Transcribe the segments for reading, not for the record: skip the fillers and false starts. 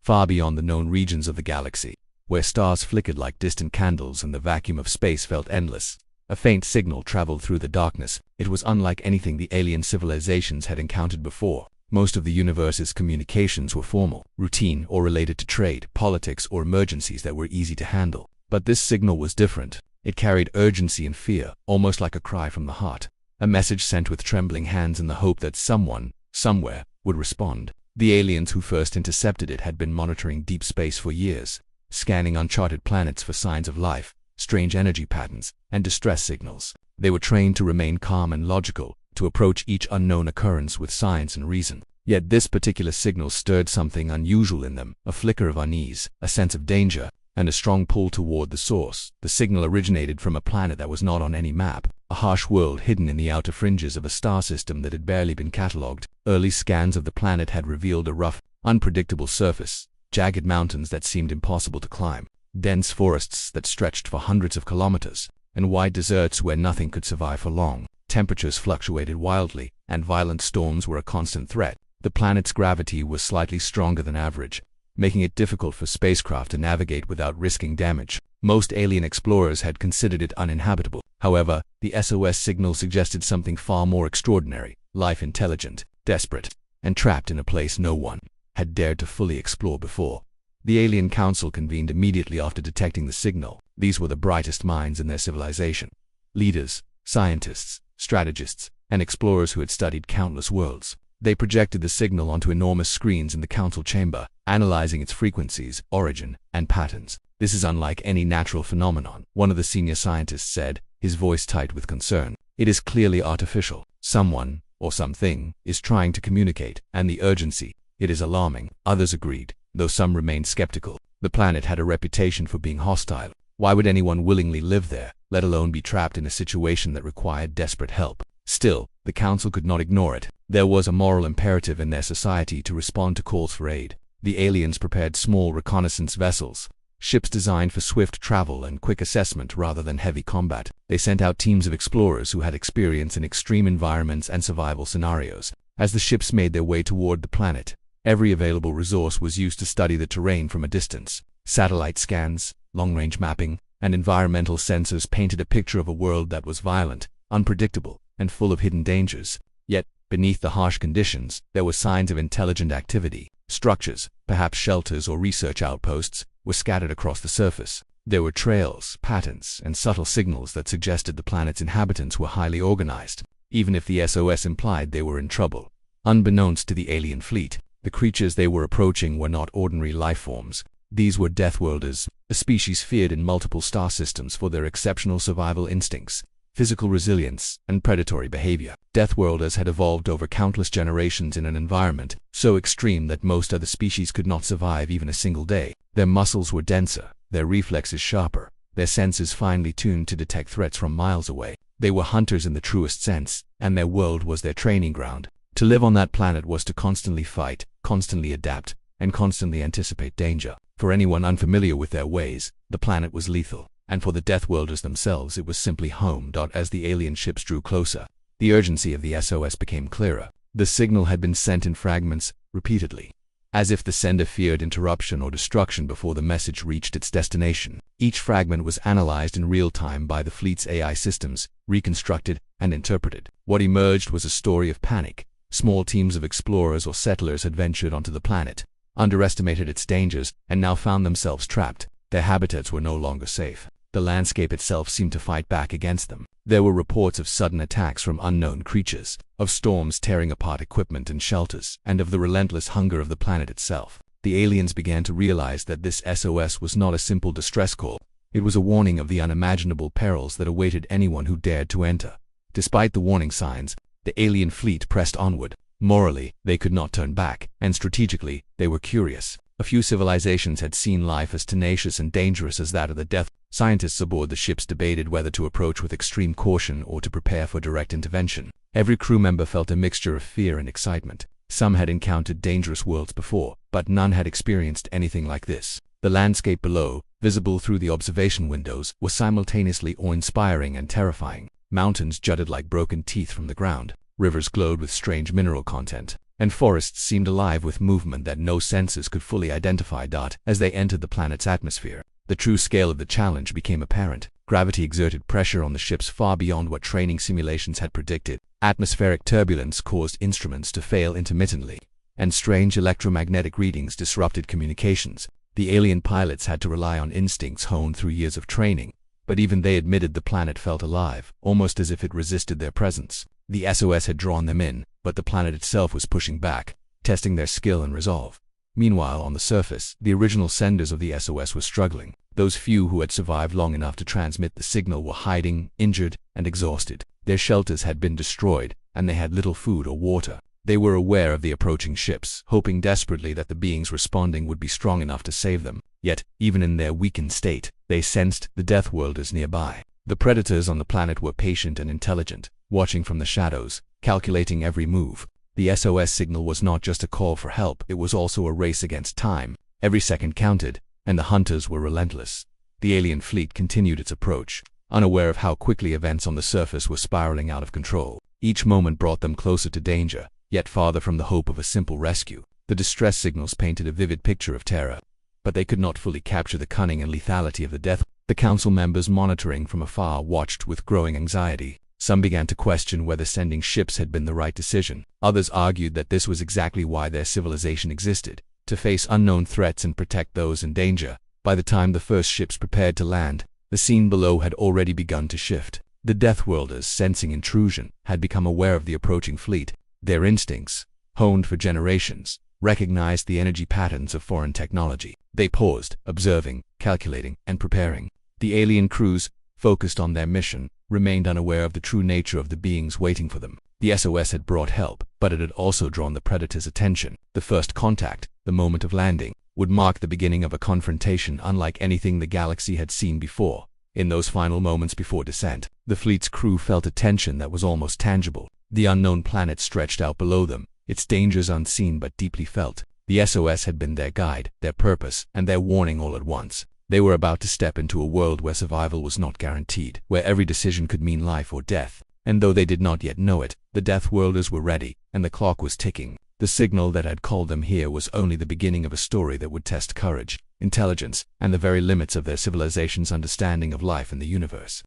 far beyond the known regions of the galaxy, where stars flickered like distant candles and the vacuum of space felt endless. A faint signal traveled through the darkness. It was unlike anything the alien civilizations had encountered before. Most of the universe's communications were formal, routine, or related to trade, politics, or emergencies that were easy to handle. But this signal was different. It carried urgency and fear, almost like a cry from the heart. A message sent with trembling hands in the hope that someone, somewhere, would respond. The aliens who first intercepted it had been monitoring deep space for years, scanning uncharted planets for signs of life, strange energy patterns, and distress signals. They were trained to remain calm and logical, to approach each unknown occurrence with science and reason. Yet this particular signal stirred something unusual in them, a flicker of unease, a sense of danger, and a strong pull toward the source. The signal originated from a planet that was not on any map, a harsh world hidden in the outer fringes of a star system that had barely been catalogued. Early scans of the planet had revealed a rough, unpredictable surface, jagged mountains that seemed impossible to climb, dense forests that stretched for hundreds of kilometers, and wide deserts where nothing could survive for long. Temperatures fluctuated wildly, and violent storms were a constant threat. The planet's gravity was slightly stronger than average, making it difficult for spacecraft to navigate without risking damage. Most alien explorers had considered it uninhabitable. However, the SOS signal suggested something far more extraordinary: life intelligent, desperate, and trapped in a place no one had dared to fully explore before. The Alien Council convened immediately after detecting the signal. These were the brightest minds in their civilization. Leaders, scientists, strategists, and explorers who had studied countless worlds. They projected the signal onto enormous screens in the council chamber, analyzing its frequencies, origin, and patterns. "This is unlike any natural phenomenon," one of the senior scientists said, his voice tight with concern. "It is clearly artificial. Someone, or something, is trying to communicate, and the urgency, it is alarming." Others agreed, though some remained skeptical. The planet had a reputation for being hostile. Why would anyone willingly live there, let alone be trapped in a situation that required desperate help? Still, the council could not ignore it. There was a moral imperative in their society to respond to calls for aid. The aliens prepared small reconnaissance vessels, ships designed for swift travel and quick assessment rather than heavy combat. They sent out teams of explorers who had experience in extreme environments and survival scenarios. As the ships made their way toward the planet, every available resource was used to study the terrain from a distance. Satellite scans, long-range mapping, and environmental sensors painted a picture of a world that was violent, unpredictable, and full of hidden dangers. Yet, beneath the harsh conditions, there were signs of intelligent activity. Structures, perhaps shelters or research outposts, were scattered across the surface. There were trails, patterns, and subtle signals that suggested the planet's inhabitants were highly organized, even if the SOS implied they were in trouble. Unbeknownst to the alien fleet, the creatures they were approaching were not ordinary life forms. These were Deathworlders, a species feared in multiple star systems for their exceptional survival instincts, physical resilience, and predatory behavior. Deathworlders had evolved over countless generations in an environment so extreme that most other species could not survive even a single day. Their muscles were denser, their reflexes sharper, their senses finely tuned to detect threats from miles away. They were hunters in the truest sense, and their world was their training ground. To live on that planet was to constantly fight, constantly adapt, and constantly anticipate danger. For anyone unfamiliar with their ways, the planet was lethal, and for the Deathworlders themselves it was simply home. As the alien ships drew closer, the urgency of the SOS became clearer. The signal had been sent in fragments, repeatedly, as if the sender feared interruption or destruction before the message reached its destination. Each fragment was analyzed in real time by the fleet's AI systems, reconstructed and interpreted. What emerged was a story of panic. Small teams of explorers or settlers had ventured onto the planet, underestimated its dangers, and now found themselves trapped. Their habitats were no longer safe. The landscape itself seemed to fight back against them. There were reports of sudden attacks from unknown creatures, of storms tearing apart equipment and shelters, and of the relentless hunger of the planet itself. The aliens began to realize that this SOS was not a simple distress call. It was a warning of the unimaginable perils that awaited anyone who dared to enter. Despite the warning signs, the alien fleet pressed onward. Morally, they could not turn back, and strategically, they were curious. A few civilizations had seen life as tenacious and dangerous as that of the Death. Scientists aboard the ships debated whether to approach with extreme caution or to prepare for direct intervention. Every crew member felt a mixture of fear and excitement. Some had encountered dangerous worlds before, but none had experienced anything like this. The landscape below, visible through the observation windows, was simultaneously awe-inspiring and terrifying. Mountains jutted like broken teeth from the ground. Rivers glowed with strange mineral content. and forests seemed alive with movement that no senses could fully identify. As they entered the planet's atmosphere, the true scale of the challenge became apparent. Gravity exerted pressure on the ships far beyond what training simulations had predicted. Atmospheric turbulence caused instruments to fail intermittently, and strange electromagnetic readings disrupted communications. The alien pilots had to rely on instincts honed through years of training, but even they admitted the planet felt alive, almost as if it resisted their presence. The SOS had drawn them in, but the planet itself was pushing back, testing their skill and resolve. Meanwhile, on the surface, the original senders of the SOS were struggling. Those few who had survived long enough to transmit the signal were hiding, injured, and exhausted. Their shelters had been destroyed, and they had little food or water. They were aware of the approaching ships, hoping desperately that the beings responding would be strong enough to save them. Yet, even in their weakened state, they sensed the Deathworlders nearby. The predators on the planet were patient and intelligent, watching from the shadows, calculating every move. The SOS signal was not just a call for help, it was also a race against time. Every second counted, and the hunters were relentless. The alien fleet continued its approach, unaware of how quickly events on the surface were spiraling out of control. Each moment brought them closer to danger, yet farther from the hope of a simple rescue. The distress signals painted a vivid picture of terror, but they could not fully capture the cunning and lethality of the death. The council members monitoring from afar watched with growing anxiety. Some began to question whether sending ships had been the right decision. Others argued that this was exactly why their civilization existed, to face unknown threats and protect those in danger. By the time the first ships prepared to land, the scene below had already begun to shift. The Deathworlders, sensing intrusion, had become aware of the approaching fleet. Their instincts, honed for generations, recognized the energy patterns of foreign technology. They paused, observing, calculating, and preparing. The alien crews, focused on their mission, remained unaware of the true nature of the beings waiting for them. The SOS had brought help, but it had also drawn the predators' attention. The first contact, the moment of landing, would mark the beginning of a confrontation unlike anything the galaxy had seen before. In those final moments before descent, the fleet's crew felt a tension that was almost tangible. The unknown planet stretched out below them, its dangers unseen but deeply felt. The SOS had been their guide, their purpose, and their warning all at once. They were about to step into a world where survival was not guaranteed, where every decision could mean life or death. And though they did not yet know it, the Deathworlders were ready, and the clock was ticking. The signal that had called them here was only the beginning of a story that would test courage, intelligence, and the very limits of their civilization's understanding of life in the universe.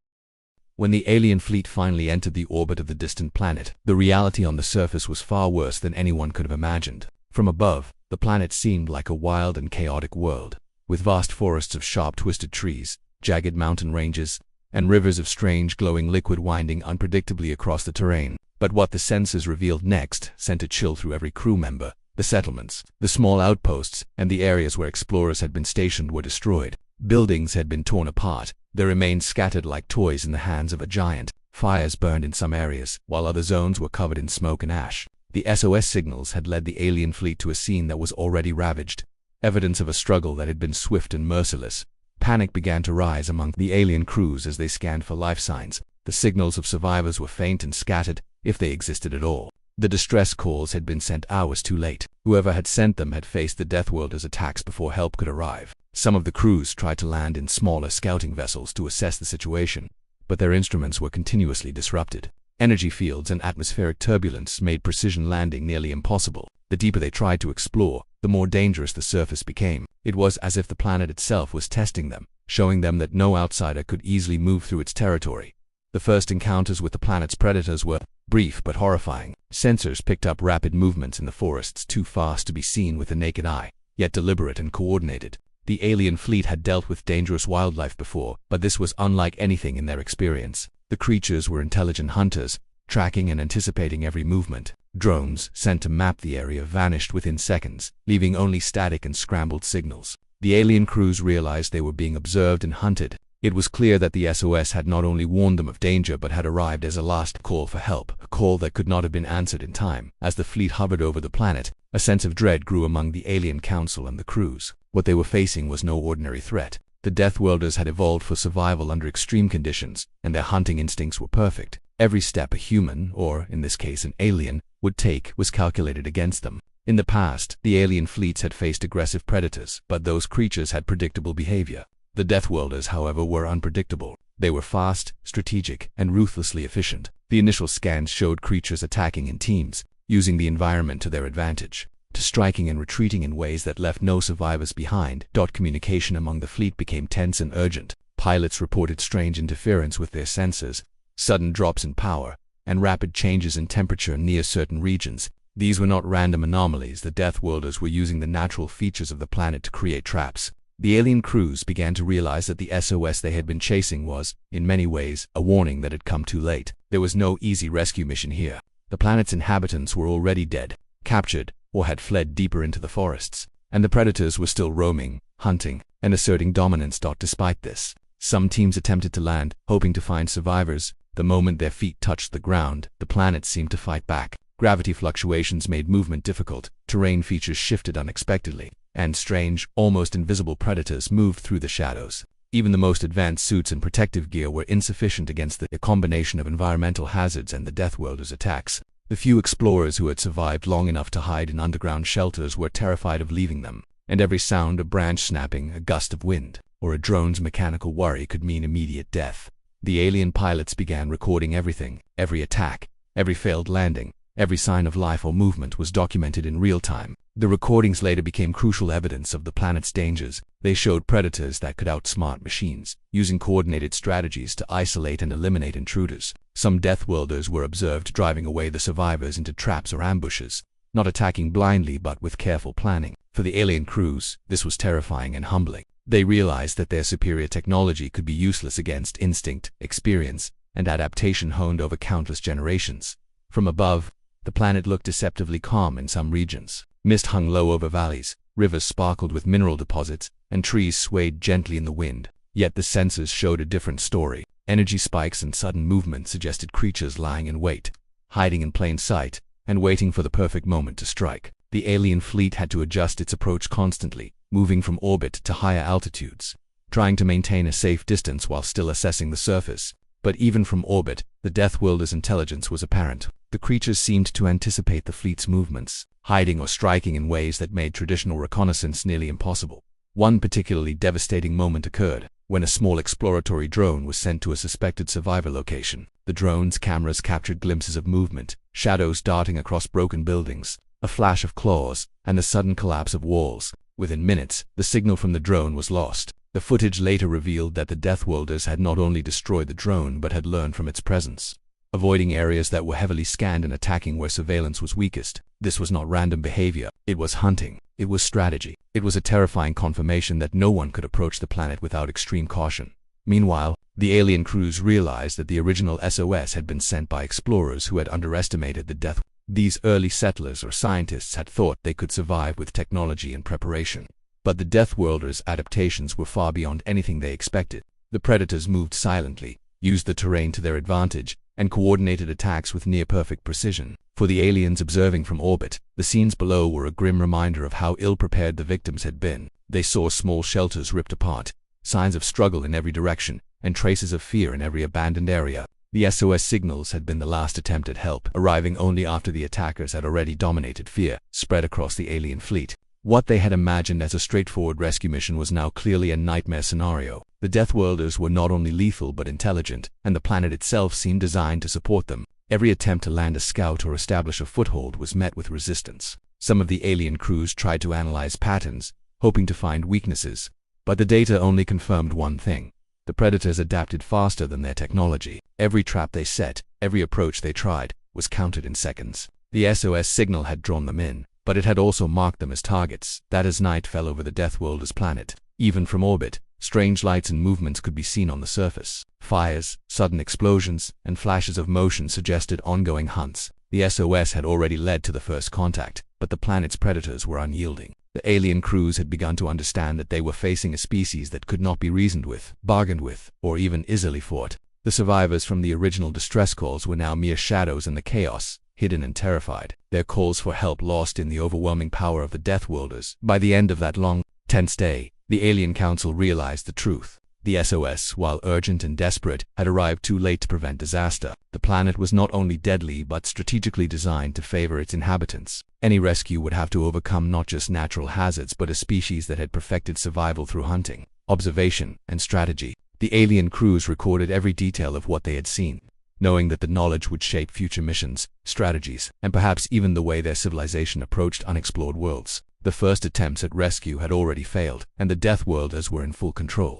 When the alien fleet finally entered the orbit of the distant planet, the reality on the surface was far worse than anyone could have imagined. From above, the planet seemed like a wild and chaotic world, with vast forests of sharp twisted trees, jagged mountain ranges, and rivers of strange glowing liquid winding unpredictably across the terrain. But what the sensors revealed next sent a chill through every crew member. The settlements, the small outposts, and the areas where explorers had been stationed were destroyed. Buildings had been torn apart, their remains scattered like toys in the hands of a giant. Fires burned in some areas, while other zones were covered in smoke and ash. The SOS signals had led the alien fleet to a scene that was already ravaged, evidence of a struggle that had been swift and merciless. Panic began to rise among the alien crews as they scanned for life signs. The signals of survivors were faint and scattered, if they existed at all. The distress calls had been sent hours too late. Whoever had sent them had faced the Deathworlders' attacks before help could arrive. Some of the crews tried to land in smaller scouting vessels to assess the situation, but their instruments were continuously disrupted. Energy fields and atmospheric turbulence made precision landing nearly impossible. The deeper they tried to explore, the more dangerous the surface became. It was as if the planet itself was testing them, showing them that no outsider could easily move through its territory. The first encounters with the planet's predators were brief but horrifying. Sensors picked up rapid movements in the forests too fast to be seen with the naked eye, yet deliberate and coordinated. The alien fleet had dealt with dangerous wildlife before, but this was unlike anything in their experience. The creatures were intelligent hunters, tracking and anticipating every movement. Drones, sent to map the area, vanished within seconds, leaving only static and scrambled signals. The alien crews realized they were being observed and hunted. It was clear that the SOS had not only warned them of danger but had arrived as a last call for help, a call that could not have been answered in time. As the fleet hovered over the planet, a sense of dread grew among the alien council and the crews. What they were facing was no ordinary threat. The Deathworlders had evolved for survival under extreme conditions, and their hunting instincts were perfect. Every step a human, or in this case an alien, would take was calculated against them. In the past, the alien fleets had faced aggressive predators, but those creatures had predictable behavior. The Deathworlders, however, were unpredictable. They were fast, strategic, and ruthlessly efficient. The initial scans showed creatures attacking in teams, using the environment to their advantage, to striking and retreating in ways that left no survivors behind. Communication among the fleet became tense and urgent. Pilots reported strange interference with their sensors, sudden drops in power, and rapid changes in temperature near certain regions. These were not random anomalies. The Deathworlders were using the natural features of the planet to create traps. The alien crews began to realize that the SOS they had been chasing was, in many ways, a warning that had come too late. There was no easy rescue mission here. The planet's inhabitants were already dead, captured, or had fled deeper into the forests, and the predators were still roaming, hunting, and asserting dominance. Despite this, some teams attempted to land, hoping to find survivors. The moment their feet touched the ground, the planet seemed to fight back. Gravity fluctuations made movement difficult, terrain features shifted unexpectedly, and strange, almost invisible predators moved through the shadows. Even the most advanced suits and protective gear were insufficient against the combination of environmental hazards and the Deathworlders' attacks. The few explorers who had survived long enough to hide in underground shelters were terrified of leaving them, and every sound, a branch snapping, a gust of wind, or a drone's mechanical worry could mean immediate death. The alien pilots began recording everything. Every attack, every failed landing, every sign of life or movement was documented in real time. The recordings later became crucial evidence of the planet's dangers. They showed predators that could outsmart machines, using coordinated strategies to isolate and eliminate intruders. Some Deathworlders were observed driving away the survivors into traps or ambushes, not attacking blindly but with careful planning. For the alien crews, this was terrifying and humbling. They realized that their superior technology could be useless against instinct, experience, and adaptation honed over countless generations. From above, the planet looked deceptively calm in some regions. Mist hung low over valleys, rivers sparkled with mineral deposits, and trees swayed gently in the wind. Yet the sensors showed a different story. Energy spikes and sudden movement suggested creatures lying in wait, hiding in plain sight, and waiting for the perfect moment to strike. The alien fleet had to adjust its approach constantly, moving from orbit to higher altitudes, trying to maintain a safe distance while still assessing the surface. But even from orbit, the Deathworlders' intelligence was apparent. The creatures seemed to anticipate the fleet's movements, hiding or striking in ways that made traditional reconnaissance nearly impossible. One particularly devastating moment occurred when a small exploratory drone was sent to a suspected survivor location. The drone's cameras captured glimpses of movement, shadows darting across broken buildings, a flash of claws, and the sudden collapse of walls. Within minutes, the signal from the drone was lost. The footage later revealed that the Deathworlders had not only destroyed the drone but had learned from its presence, avoiding areas that were heavily scanned and attacking where surveillance was weakest. This was not random behavior. It was hunting. It was strategy. It was a terrifying confirmation that no one could approach the planet without extreme caution. Meanwhile, the alien crews realized that the original SOS had been sent by explorers who had underestimated the Death. These early settlers or scientists had thought they could survive with technology and preparation. But the Deathworlders' adaptations were far beyond anything they expected. The predators moved silently, used the terrain to their advantage, and coordinated attacks with near-perfect precision. For the aliens observing from orbit, the scenes below were a grim reminder of how ill-prepared the victims had been. They saw small shelters ripped apart, signs of struggle in every direction, and traces of fear in every abandoned area. The SOS signals had been the last attempt at help, arriving only after the attackers had already dominated. Fear spread across the alien fleet. What they had imagined as a straightforward rescue mission was now clearly a nightmare scenario. The Deathworlders were not only lethal but intelligent, and the planet itself seemed designed to support them. Every attempt to land a scout or establish a foothold was met with resistance. Some of the alien crews tried to analyze patterns, hoping to find weaknesses, but the data only confirmed one thing. The predators adapted faster than their technology. Every trap they set, every approach they tried, was counted in seconds. The SOS signal had drawn them in, but it had also marked them as targets. That as night fell over the Deathworlders' planet, even from orbit, strange lights and movements could be seen on the surface. Fires, sudden explosions, and flashes of motion suggested ongoing hunts. The SOS had already led to the first contact, but the planet's predators were unyielding. The alien crews had begun to understand that they were facing a species that could not be reasoned with, bargained with, or even easily fought. The survivors from the original distress calls were now mere shadows in the chaos, hidden and terrified, their calls for help lost in the overwhelming power of the Deathworlders. By the end of that long, tense day, the Alien Council realized the truth. The SOS, while urgent and desperate, had arrived too late to prevent disaster. The planet was not only deadly but strategically designed to favor its inhabitants. Any rescue would have to overcome not just natural hazards but a species that had perfected survival through hunting, observation, and strategy. The alien crews recorded every detail of what they had seen. knowing that the knowledge would shape future missions, strategies, and perhaps even the way their civilization approached unexplored worlds. The first attempts at rescue had already failed, and the Deathworlders were in full control.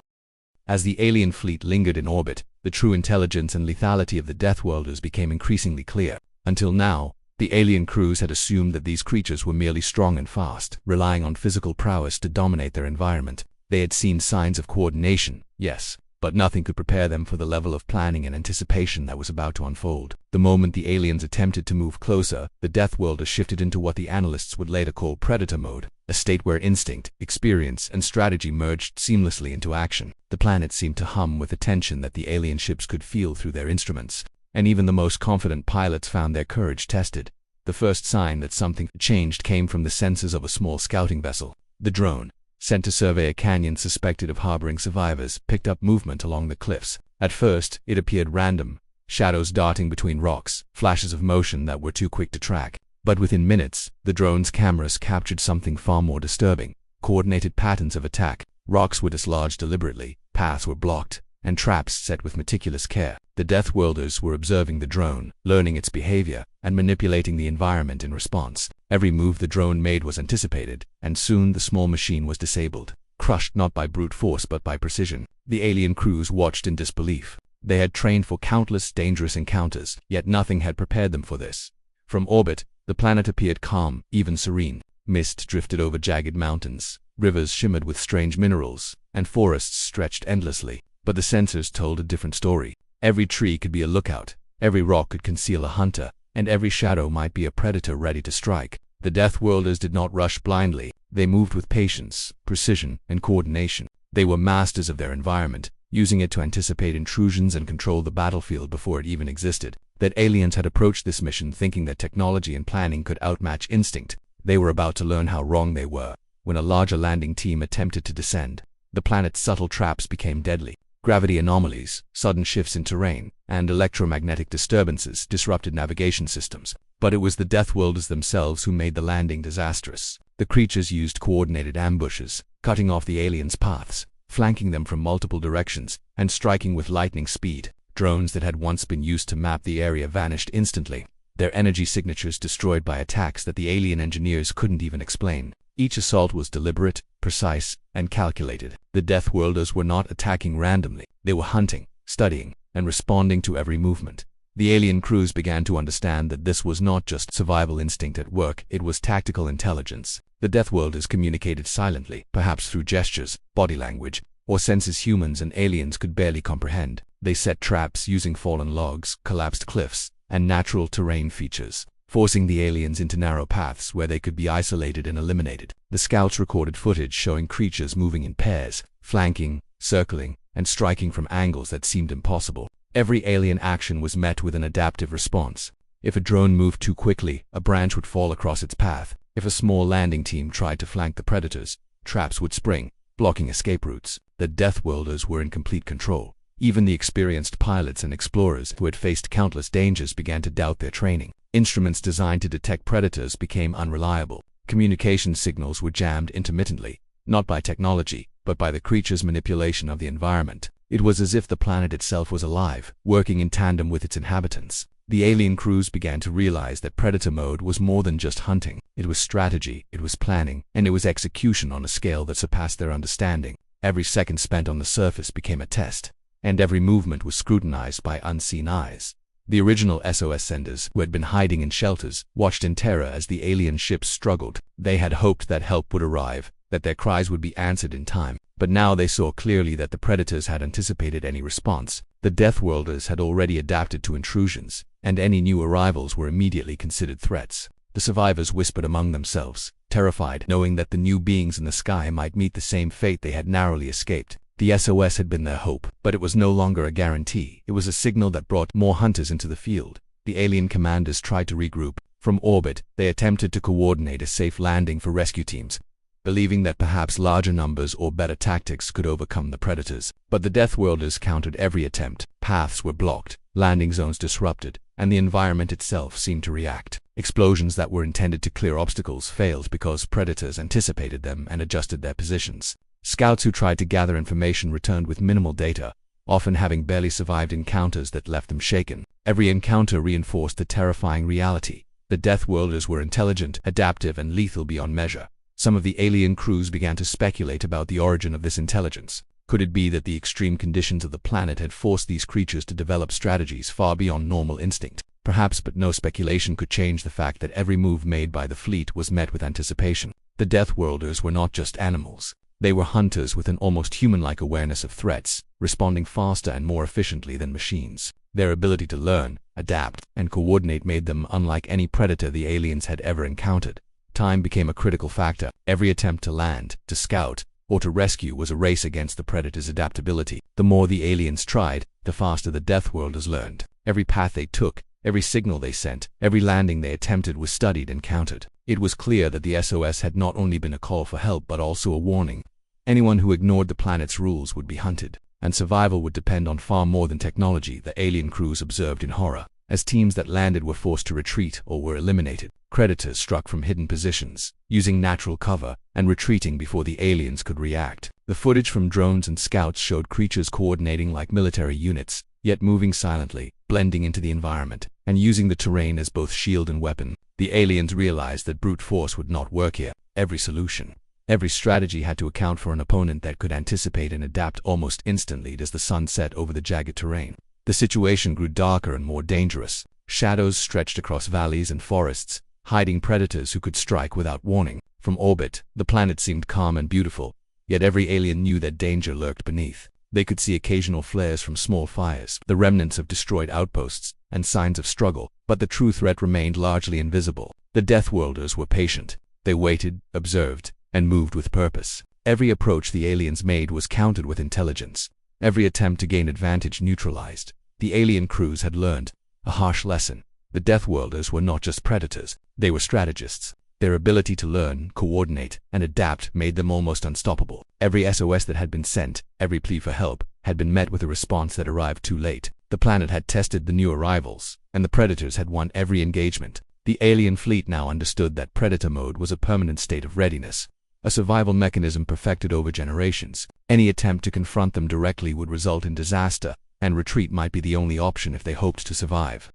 As the alien fleet lingered in orbit, the true intelligence and lethality of the Deathworlders became increasingly clear. Until now, the alien crews had assumed that these creatures were merely strong and fast, relying on physical prowess to dominate their environment. They had seen signs of coordination, yes, but nothing could prepare them for the level of planning and anticipation that was about to unfold. The moment the aliens attempted to move closer, the Deathworlders shifted into what the analysts would later call predator mode, a state where instinct, experience, and strategy merged seamlessly into action. The planet seemed to hum with the tension that the alien ships could feel through their instruments, and even the most confident pilots found their courage tested. The first sign that something had changed came from the sensors of a small scouting vessel. The drone, sent to survey a canyon suspected of harboring survivors, picked up movement along the cliffs. At first, it appeared random, shadows darting between rocks, flashes of motion that were too quick to track. But within minutes, the drone's cameras captured something far more disturbing: coordinated patterns of attack. Rocks were dislodged deliberately, paths were blocked, and traps set with meticulous care. The Deathworlders were observing the drone, learning its behavior, and manipulating the environment in response. Every move the drone made was anticipated, and soon the small machine was disabled, crushed not by brute force but by precision. The alien crews watched in disbelief. They had trained for countless dangerous encounters, yet nothing had prepared them for this. From orbit, the planet appeared calm, even serene. Mist drifted over jagged mountains, rivers shimmered with strange minerals, and forests stretched endlessly. But the sensors told a different story. Every tree could be a lookout, every rock could conceal a hunter, and every shadow might be a predator ready to strike. The Deathworlders did not rush blindly. They moved with patience, precision, and coordination. They were masters of their environment, using it to anticipate intrusions and control the battlefield before it even existed. That aliens had approached this mission thinking that technology and planning could outmatch instinct. They were about to learn how wrong they were. When a larger landing team attempted to descend, the planet's subtle traps became deadly. Gravity anomalies, sudden shifts in terrain, and electromagnetic disturbances disrupted navigation systems. But it was the Deathworlders themselves who made the landing disastrous. The creatures used coordinated ambushes, cutting off the aliens' paths, flanking them from multiple directions, and striking with lightning speed. Drones that had once been used to map the area vanished instantly, their energy signatures destroyed by attacks that the alien engineers couldn't even explain. Each assault was deliberate, precise, and calculated. The Deathworlders were not attacking randomly. They were hunting, studying, and responding to every movement. The alien crews began to understand that this was not just survival instinct at work, it was tactical intelligence. The Deathworlders communicated silently, perhaps through gestures, body language, or senses humans and aliens could barely comprehend. They set traps using fallen logs, collapsed cliffs, and natural terrain features, forcing the aliens into narrow paths where they could be isolated and eliminated. The scouts recorded footage showing creatures moving in pairs, flanking, circling, and striking from angles that seemed impossible. Every alien action was met with an adaptive response. If a drone moved too quickly, a branch would fall across its path. If a small landing team tried to flank the predators, traps would spring, blocking escape routes. The Deathworlders were in complete control. Even the experienced pilots and explorers who had faced countless dangers began to doubt their training. Instruments designed to detect predators became unreliable. Communication signals were jammed intermittently, not by technology, but by the creatures' manipulation of the environment. It was as if the planet itself was alive, working in tandem with its inhabitants. The alien crews began to realize that predator mode was more than just hunting. It was strategy, it was planning, and it was execution on a scale that surpassed their understanding. Every second spent on the surface became a test, and every movement was scrutinized by unseen eyes. The original SOS senders, who had been hiding in shelters, watched in terror as the alien ships struggled. They had hoped that help would arrive, that their cries would be answered in time. But now they saw clearly that the predators had anticipated any response. The Deathworlders had already adapted to intrusions, and any new arrivals were immediately considered threats. The survivors whispered among themselves, terrified, knowing that the new beings in the sky might meet the same fate they had narrowly escaped. The SOS had been their hope, but it was no longer a guarantee. It was a signal that brought more hunters into the field. The alien commanders tried to regroup. From orbit, they attempted to coordinate a safe landing for rescue teams, believing that perhaps larger numbers or better tactics could overcome the predators. But the Deathworlders countered every attempt. Paths were blocked, landing zones disrupted, and the environment itself seemed to react. Explosions that were intended to clear obstacles failed because predators anticipated them and adjusted their positions. Scouts who tried to gather information returned with minimal data, often having barely survived encounters that left them shaken. Every encounter reinforced the terrifying reality. The Deathworlders were intelligent, adaptive, and lethal beyond measure. Some of the alien crews began to speculate about the origin of this intelligence. Could it be that the extreme conditions of the planet had forced these creatures to develop strategies far beyond normal instinct? Perhaps, but no speculation could change the fact that every move made by the fleet was met with anticipation. The Deathworlders were not just animals. They were hunters with an almost human-like awareness of threats, responding faster and more efficiently than machines. Their ability to learn, adapt, and coordinate made them unlike any predator the aliens had ever encountered. Time became a critical factor. Every attempt to land, to scout, or to rescue was a race against the predator's adaptability. The more the aliens tried, the faster the Deathworlders learned. Every path they took, every signal they sent, every landing they attempted was studied and counted. It was clear that the SOS had not only been a call for help but also a warning. Anyone who ignored the planet's rules would be hunted, and survival would depend on far more than technology. The alien crews observed in horror, as teams that landed were forced to retreat or were eliminated. Predators struck from hidden positions, using natural cover, and retreating before the aliens could react. The footage from drones and scouts showed creatures coordinating like military units, yet moving silently, blending into the environment, and using the terrain as both shield and weapon. The aliens realized that brute force would not work here. Every strategy had to account for an opponent that could anticipate and adapt almost instantly as the sun set over the jagged terrain. The situation grew darker and more dangerous. Shadows stretched across valleys and forests, hiding predators who could strike without warning. From orbit, the planet seemed calm and beautiful, yet every alien knew that danger lurked beneath. They could see occasional flares from small fires, the remnants of destroyed outposts, and signs of struggle, but the true threat remained largely invisible. The Deathworlders were patient. They waited, observed, and moved with purpose. Every approach the aliens made was countered with intelligence. Every attempt to gain advantage neutralized. The alien crews had learned a harsh lesson. The Deathworlders were not just predators, they were strategists. Their ability to learn, coordinate, and adapt made them almost unstoppable. Every SOS that had been sent, every plea for help, had been met with a response that arrived too late. The planet had tested the new arrivals, and the predators had won every engagement. The alien fleet now understood that predator mode was a permanent state of readiness, a survival mechanism perfected over generations. Any attempt to confront them directly would result in disaster, and retreat might be the only option if they hoped to survive.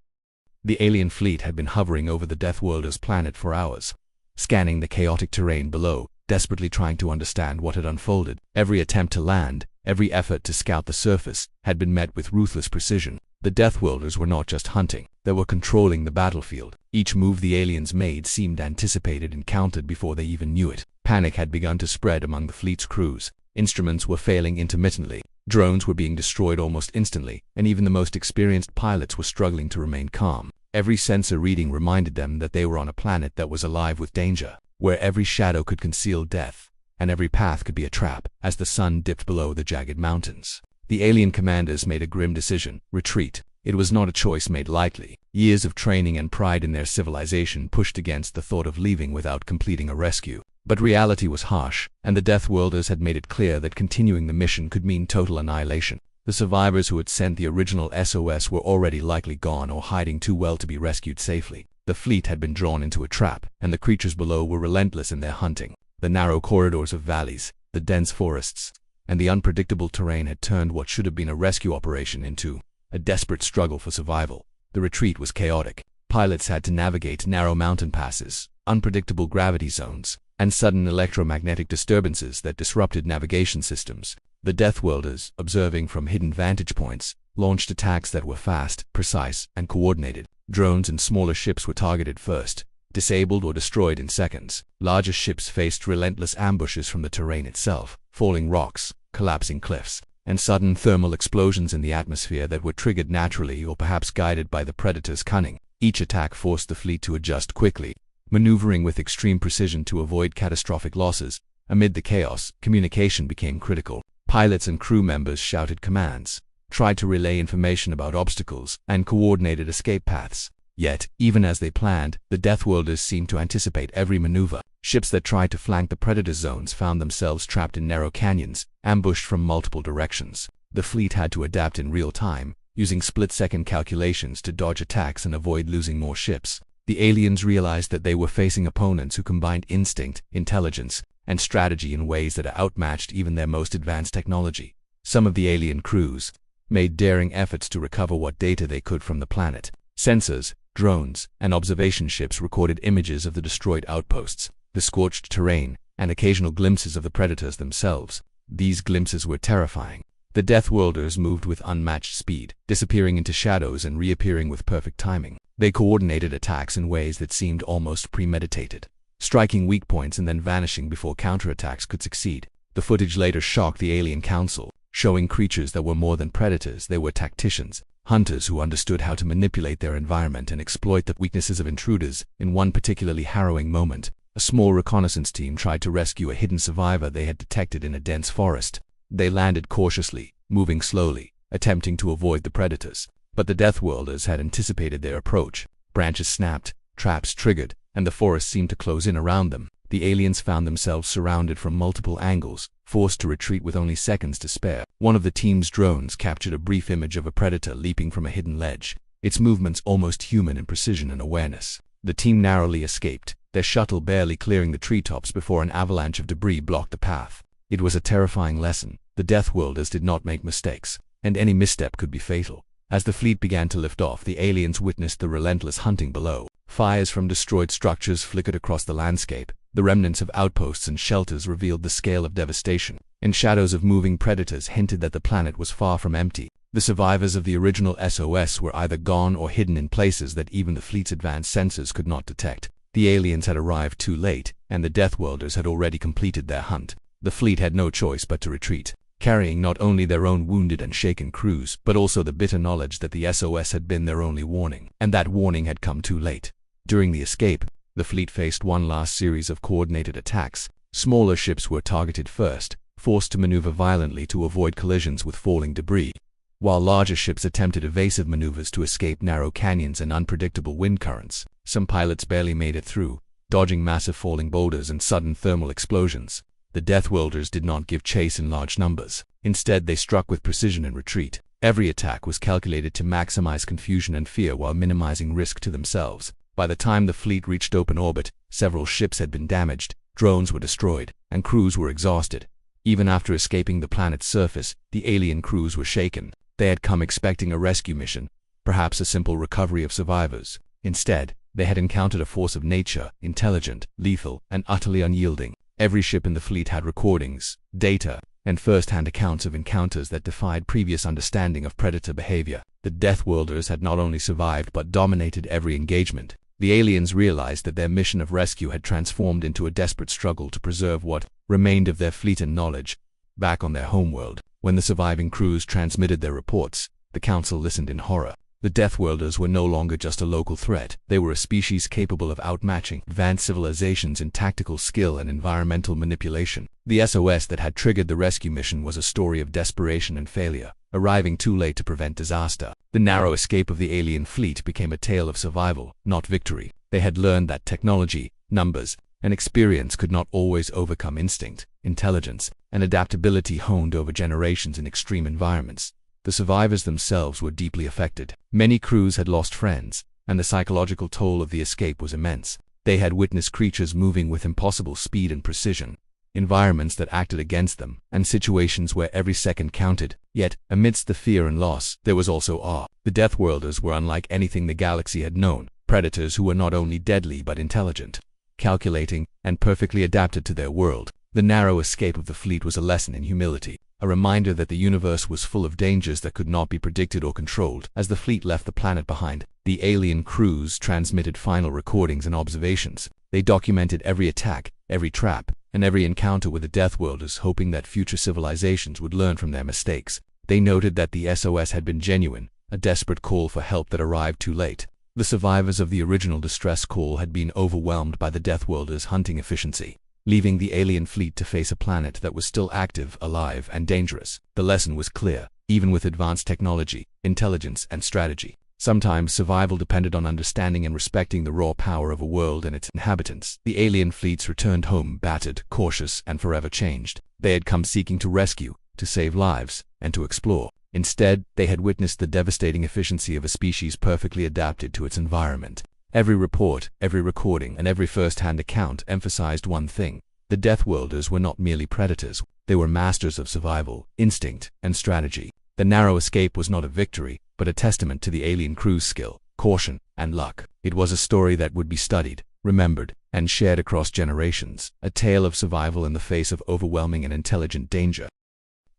The alien fleet had been hovering over the Deathworlders' planet for hours, scanning the chaotic terrain below, desperately trying to understand what had unfolded. Every attempt to land, every effort to scout the surface, had been met with ruthless precision. The Deathworlders were not just hunting, they were controlling the battlefield. Each move the aliens made seemed anticipated and counted before they even knew it. Panic had begun to spread among the fleet's crews. Instruments were failing intermittently, drones were being destroyed almost instantly, and even the most experienced pilots were struggling to remain calm. Every sensor reading reminded them that they were on a planet that was alive with danger, where every shadow could conceal death, and every path could be a trap. As the sun dipped below the jagged mountains, the alien commanders made a grim decision: retreat. It was not a choice made lightly. Years of training and pride in their civilization pushed against the thought of leaving without completing a rescue. But reality was harsh, and the Deathworlders had made it clear that continuing the mission could mean total annihilation. The survivors who had sent the original SOS were already likely gone or hiding too well to be rescued safely. The fleet had been drawn into a trap, and the creatures below were relentless in their hunting. The narrow corridors of valleys, the dense forests, and the unpredictable terrain had turned what should have been a rescue operation into a desperate struggle for survival. The retreat was chaotic. Pilots had to navigate narrow mountain passes, unpredictable gravity zones, and sudden electromagnetic disturbances that disrupted navigation systems. The Deathworlders, observing from hidden vantage points, launched attacks that were fast, precise, and coordinated. Drones and smaller ships were targeted first, disabled or destroyed in seconds. Larger ships faced relentless ambushes from the terrain itself, falling rocks, collapsing cliffs, and sudden thermal explosions in the atmosphere that were triggered naturally or perhaps guided by the predator's cunning. Each attack forced the fleet to adjust quickly, maneuvering with extreme precision to avoid catastrophic losses. Amid the chaos, communication became critical. Pilots and crew members shouted commands, tried to relay information about obstacles, and coordinated escape paths. Yet, even as they planned, the Deathworlders seemed to anticipate every maneuver. Ships that tried to flank the predator zones found themselves trapped in narrow canyons, ambushed from multiple directions. The fleet had to adapt in real time, using split-second calculations to dodge attacks and avoid losing more ships. The aliens realized that they were facing opponents who combined instinct, intelligence, and strategy in ways that outmatched even their most advanced technology. Some of the alien crews, made daring efforts to recover what data they could from the planet. Sensors, drones, and observation ships recorded images of the destroyed outposts, the scorched terrain, and occasional glimpses of the predators themselves. These glimpses were terrifying. The Deathworlders moved with unmatched speed, disappearing into shadows and reappearing with perfect timing. They coordinated attacks in ways that seemed almost premeditated, striking weak points and then vanishing before counterattacks could succeed. The footage later shocked the alien council, showing creatures that were more than predators. They were tacticians, hunters who understood how to manipulate their environment and exploit the weaknesses of intruders. In one particularly harrowing moment, a small reconnaissance team tried to rescue a hidden survivor they had detected in a dense forest. They landed cautiously, moving slowly, attempting to avoid the predators. But the Deathworlders had anticipated their approach. Branches snapped, traps triggered, and the forest seemed to close in around them. The aliens found themselves surrounded from multiple angles, forced to retreat with only seconds to spare. One of the team's drones captured a brief image of a predator leaping from a hidden ledge, its movements almost human in precision and awareness. The team narrowly escaped, their shuttle barely clearing the treetops before an avalanche of debris blocked the path. It was a terrifying lesson. The Deathworlders did not make mistakes, and any misstep could be fatal. As the fleet began to lift off, the aliens witnessed the relentless hunting below. Fires from destroyed structures flickered across the landscape. The remnants of outposts and shelters revealed the scale of devastation, and shadows of moving predators hinted that the planet was far from empty. The survivors of the original SOS were either gone or hidden in places that even the fleet's advanced sensors could not detect. The aliens had arrived too late, and the Deathworlders had already completed their hunt. The fleet had no choice but to retreat, carrying not only their own wounded and shaken crews, but also the bitter knowledge that the SOS had been their only warning, and that warning had come too late. During the escape, the fleet faced one last series of coordinated attacks. Smaller ships were targeted first, forced to maneuver violently to avoid collisions with falling debris, while larger ships attempted evasive maneuvers to escape narrow canyons and unpredictable wind currents. Some pilots barely made it through, dodging massive falling boulders and sudden thermal explosions. The Deathworlders did not give chase in large numbers. Instead, they struck with precision and retreat. Every attack was calculated to maximize confusion and fear while minimizing risk to themselves. By the time the fleet reached open orbit, several ships had been damaged, drones were destroyed, and crews were exhausted. Even after escaping the planet's surface, the alien crews were shaken. They had come expecting a rescue mission, perhaps a simple recovery of survivors. Instead, they had encountered a force of nature, intelligent, lethal, and utterly unyielding. Every ship in the fleet had recordings, data, and first-hand accounts of encounters that defied previous understanding of predator behavior. The Deathworlders had not only survived but dominated every engagement. The aliens realized that their mission of rescue had transformed into a desperate struggle to preserve what remained of their fleet and knowledge. Back on their homeworld, when the surviving crews transmitted their reports, the Council listened in horror. The Deathworlders were no longer just a local threat. They were a species capable of outmatching advanced civilizations in tactical skill and environmental manipulation. The SOS that had triggered the rescue mission was a story of desperation and failure, arriving too late to prevent disaster. The narrow escape of the alien fleet became a tale of survival, not victory. They had learned that technology, numbers, and experience could not always overcome instinct, intelligence, and adaptability honed over generations in extreme environments. The survivors themselves were deeply affected. Many crews had lost friends, and the psychological toll of the escape was immense. They had witnessed creatures moving with impossible speed and precision, environments that acted against them, and situations where every second counted. Yet, amidst the fear and loss, there was also awe. The Deathworlders were unlike anything the galaxy had known, predators who were not only deadly but intelligent, calculating, and perfectly adapted to their world. The narrow escape of the fleet was a lesson in humility, a reminder that the universe was full of dangers that could not be predicted or controlled. As the fleet left the planet behind, the alien crews transmitted final recordings and observations. They documented every attack, every trap, and every encounter with the Deathworlders, hoping that future civilizations would learn from their mistakes. They noted that the SOS had been genuine, a desperate call for help that arrived too late. The survivors of the original distress call had been overwhelmed by the Deathworlders' hunting efficiency, leaving the alien fleet to face a planet that was still active, alive, and dangerous. The lesson was clear. Even with advanced technology, intelligence, and strategy, sometimes survival depended on understanding and respecting the raw power of a world and its inhabitants. The alien fleets returned home battered, cautious, and forever changed. They had come seeking to rescue, to save lives, and to explore. Instead, they had witnessed the devastating efficiency of a species perfectly adapted to its environment. Every report, every recording, and every first-hand account emphasized one thing. The Deathworlders were not merely predators. They were masters of survival, instinct, and strategy. The narrow escape was not a victory, but a testament to the alien crew's skill, caution, and luck. It was a story that would be studied, remembered, and shared across generations, a tale of survival in the face of overwhelming and intelligent danger.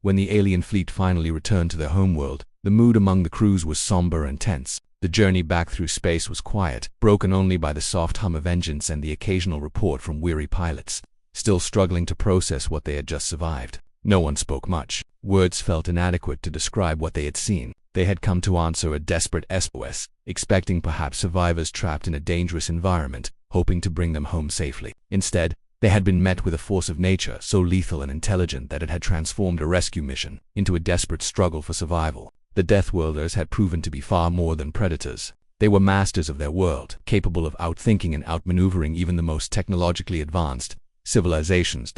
When the alien fleet finally returned to their homeworld, the mood among the crews was somber and tense. The journey back through space was quiet, broken only by the soft hum of engines and the occasional report from weary pilots, still struggling to process what they had just survived. No one spoke much. Words felt inadequate to describe what they had seen. They had come to answer a desperate SOS, expecting perhaps survivors trapped in a dangerous environment, hoping to bring them home safely. Instead, they had been met with a force of nature so lethal and intelligent that it had transformed a rescue mission into a desperate struggle for survival. The Deathworlders had proven to be far more than predators. They were masters of their world, capable of outthinking and outmaneuvering even the most technologically advanced civilizations.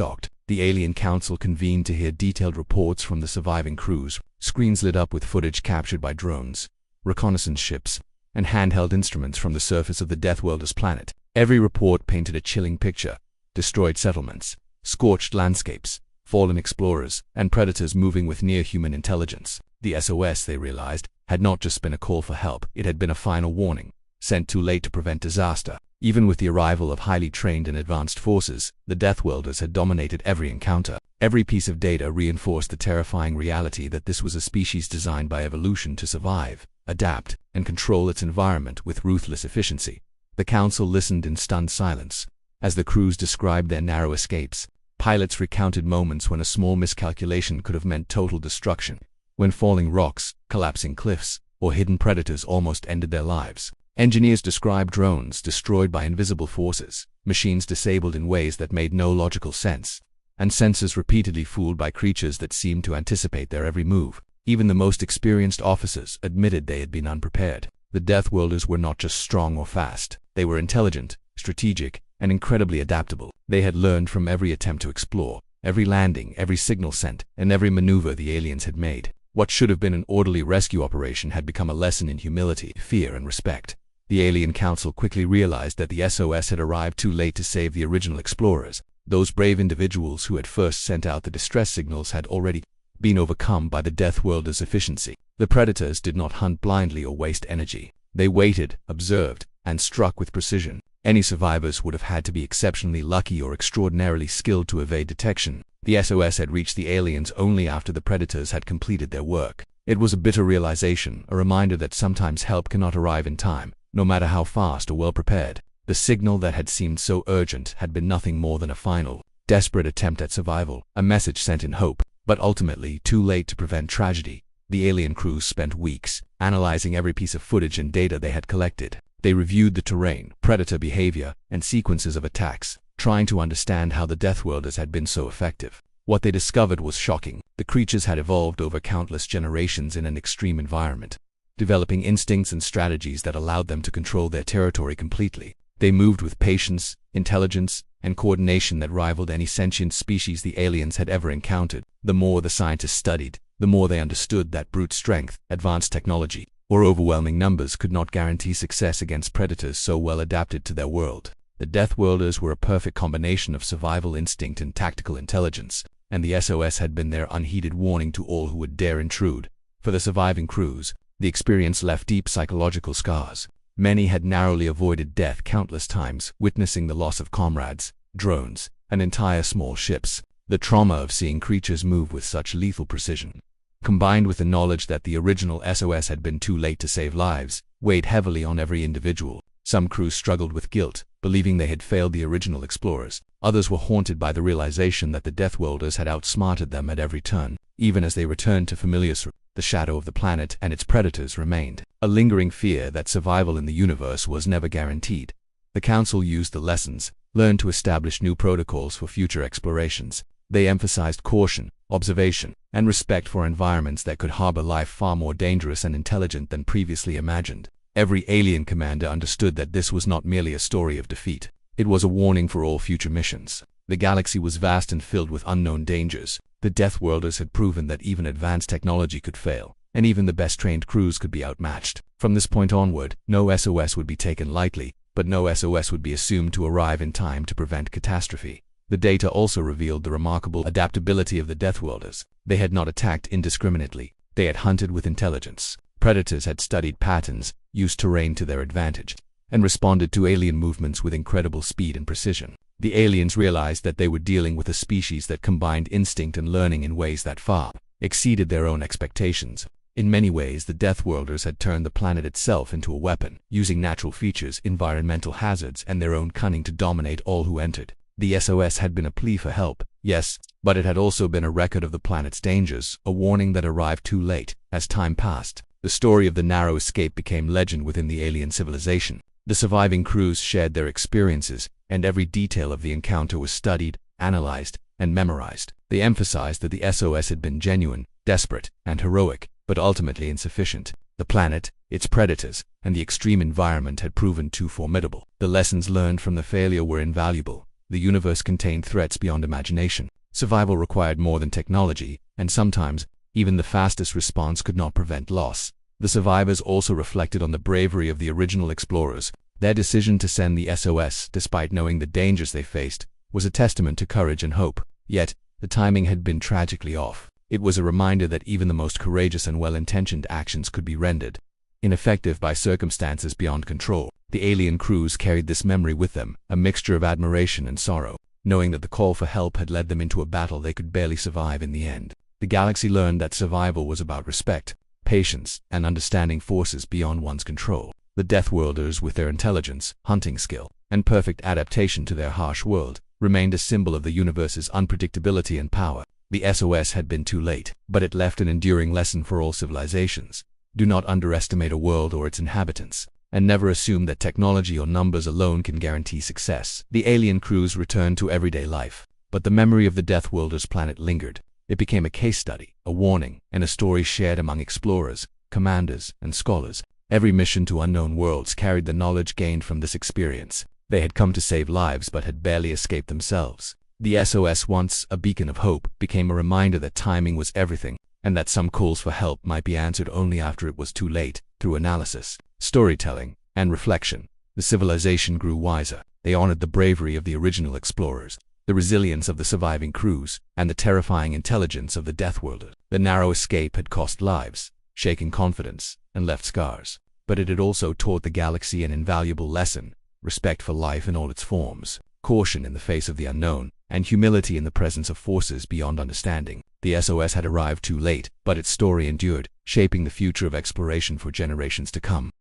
The Alien Council convened to hear detailed reports from the surviving crews. Screens lit up with footage captured by drones, reconnaissance ships, and handheld instruments from the surface of the Deathworlders planet. Every report painted a chilling picture: destroyed settlements, scorched landscapes, fallen explorers, and predators moving with near-human intelligence. The SOS, they realized, had not just been a call for help, it had been a final warning, sent too late to prevent disaster. Even with the arrival of highly trained and advanced forces, the Deathworlders had dominated every encounter. Every piece of data reinforced the terrifying reality that this was a species designed by evolution to survive, adapt, and control its environment with ruthless efficiency. The Council listened in stunned silence. As the crews described their narrow escapes, pilots recounted moments when a small miscalculation could have meant total destruction, when falling rocks, collapsing cliffs, or hidden predators almost ended their lives. Engineers described drones destroyed by invisible forces, machines disabled in ways that made no logical sense, and sensors repeatedly fooled by creatures that seemed to anticipate their every move. Even the most experienced officers admitted they had been unprepared. The Deathworlders were not just strong or fast, they were intelligent, strategic, and incredibly adaptable. They had learned from every attempt to explore, every landing, every signal sent, and every maneuver the aliens had made. What should have been an orderly rescue operation had become a lesson in humility, fear, and respect. The Alien Council quickly realized that the SOS had arrived too late to save the original explorers. Those brave individuals who had first sent out the distress signals had already been overcome by the Deathworlders' efficiency. The predators did not hunt blindly or waste energy. They waited, observed, and struck with precision. Any survivors would have had to be exceptionally lucky or extraordinarily skilled to evade detection. The SOS had reached the aliens only after the predators had completed their work. It was a bitter realization, a reminder that sometimes help cannot arrive in time, no matter how fast or well prepared. The signal that had seemed so urgent had been nothing more than a final, desperate attempt at survival, a message sent in hope, but ultimately too late to prevent tragedy. The alien crews spent weeks analyzing every piece of footage and data they had collected. They reviewed the terrain, predator behavior, and sequences of attacks, trying to understand how the Deathworlders had been so effective. What they discovered was shocking. The creatures had evolved over countless generations in an extreme environment, developing instincts and strategies that allowed them to control their territory completely. They moved with patience, intelligence, and coordination that rivaled any sentient species the aliens had ever encountered. The more the scientists studied, the more they understood that brute strength, advanced technology, or overwhelming numbers could not guarantee success against predators so well adapted to their world. The Deathworlders were a perfect combination of survival instinct and tactical intelligence, and the SOS had been their unheeded warning to all who would dare intrude. For the surviving crews, the experience left deep psychological scars. Many had narrowly avoided death countless times, witnessing the loss of comrades, drones, and entire small ships. The trauma of seeing creatures move with such lethal precision, combined with the knowledge that the original SOS had been too late to save lives, weighed heavily on every individual. Some crews struggled with guilt, believing they had failed the original explorers. Others were haunted by the realization that the Deathworlders had outsmarted them at every turn. Even as they returned to familiar the shadow of the planet and its predators remained, a lingering fear that survival in the universe was never guaranteed. The Council used the lessons learned to establish new protocols for future explorations. They emphasized caution, observation, and respect for environments that could harbor life far more dangerous and intelligent than previously imagined. Every alien commander understood that this was not merely a story of defeat. It was a warning for all future missions. The galaxy was vast and filled with unknown dangers. The Deathworlders had proven that even advanced technology could fail, and even the best-trained crews could be outmatched. From this point onward, no SOS would be taken lightly, but no SOS would be assumed to arrive in time to prevent catastrophe. The data also revealed the remarkable adaptability of the Deathworlders. They had not attacked indiscriminately. They had hunted with intelligence. Predators had studied patterns, used terrain to their advantage, and responded to alien movements with incredible speed and precision. The aliens realized that they were dealing with a species that combined instinct and learning in ways that far exceeded their own expectations. In many ways, the Deathworlders had turned the planet itself into a weapon, using natural features, environmental hazards, and their own cunning to dominate all who entered. The SOS had been a plea for help, yes, but it had also been a record of the planet's dangers, a warning that arrived too late. As time passed, the story of the narrow escape became legend within the alien civilization. The surviving crews shared their experiences, and every detail of the encounter was studied, analyzed, and memorized. They emphasized that the SOS had been genuine, desperate, and heroic, but ultimately insufficient. The planet, its predators, and the extreme environment had proven too formidable. The lessons learned from the failure were invaluable. The universe contained threats beyond imagination. Survival required more than technology, and sometimes, even the fastest response could not prevent loss. The survivors also reflected on the bravery of the original explorers. Their decision to send the SOS, despite knowing the dangers they faced, was a testament to courage and hope. Yet, the timing had been tragically off. It was a reminder that even the most courageous and well-intentioned actions could be rendered ineffective by circumstances beyond control. The alien crews carried this memory with them, a mixture of admiration and sorrow, knowing that the call for help had led them into a battle they could barely survive in the end. The galaxy learned that survival was about respect, patience, and understanding forces beyond one's control. The Deathworlders, with their intelligence, hunting skill, and perfect adaptation to their harsh world, remained a symbol of the universe's unpredictability and power. The SOS had been too late, but it left an enduring lesson for all civilizations. Do not underestimate a world or its inhabitants, and never assume that technology or numbers alone can guarantee success. The alien crews returned to everyday life, but the memory of the Deathworlders planet lingered. It became a case study, a warning, and a story shared among explorers, commanders, and scholars. Every mission to unknown worlds carried the knowledge gained from this experience. They had come to save lives but had barely escaped themselves. The SOS, once a beacon of hope, became a reminder that timing was everything, and that some calls for help might be answered only after it was too late. Through analysis, storytelling, and reflection, the civilization grew wiser. They honored the bravery of the original explorers, the resilience of the surviving crews, and the terrifying intelligence of the Deathworlders. The narrow escape had cost lives, shaken confidence, and left scars, but it had also taught the galaxy an invaluable lesson: respect for life in all its forms, caution in the face of the unknown, and humility in the presence of forces beyond understanding. The SOS had arrived too late, but its story endured, shaping the future of exploration for generations to come.